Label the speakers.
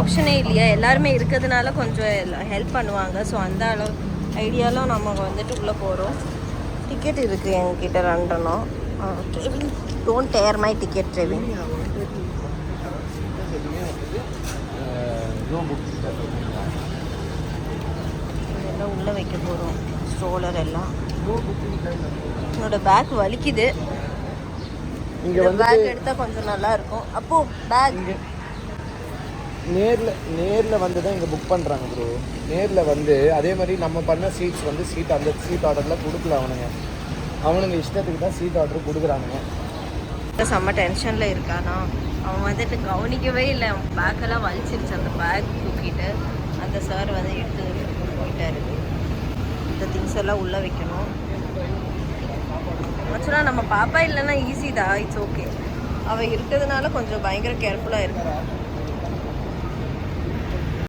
Speaker 1: ஆப்ஷனே இல்லையா, எல்லாருமே இருக்கிறதுனால கொஞ்சம் ஹெல்ப் பண்ணுவாங்க. ஸோ அந்த அளவு ஐடியாலும் நம்ம வந்துட்டு உள்ளே போகிறோம். டிக்கெட் இருக்குது எங்ககிட்ட 2 ட்ரெவிங். டோன்ட் டேர் மை டிக்கெட் ட்ரெவிங். இதெல்லாம் உள்ளே வைக்க போகிறோம். ஸ்ட்ரோலர் எல்லாம். என்னோட பேக் வலிக்குது. இங்கே பேக் எடுத்தால் கொஞ்சம் நல்லா இருக்கும். அப்போ பேக்
Speaker 2: நேரில் வந்து தான் இங்கே புக் பண்ணுறாங்க ப்ரோ. நேரில் வந்து அதே மாதிரி நம்ம பண்ண சீட்ஸ் வந்து அந்த சீட் ஆர்டரில் கொடுக்கல அவனுங்க இஷ்டத்துக்கு தான் சீட் ஆர்டர் கொடுக்குறானுங்க.
Speaker 1: செம்ம டென்ஷனில் இருக்கானா அவன் வந்துட்டு கவனிக்கவே இல்லை. அவன் பேக்கெல்லாம் வலிச்சிருச்சு. அந்த பேக் தூக்கிட்டு அந்த சார் வந்து எடுத்து போயிட்டாரு. இந்த திங்ஸ் எல்லாம் உள்ளே வைக்கணும். ஆக்சுவலாக நம்ம பாப்பா இல்லைன்னா ஈஸி தான், இட்ஸ் ஓகே. அவள் இருக்கிறதுனால கொஞ்சம் பயங்கர கேர்ஃபுல்லாக இருக்கும்.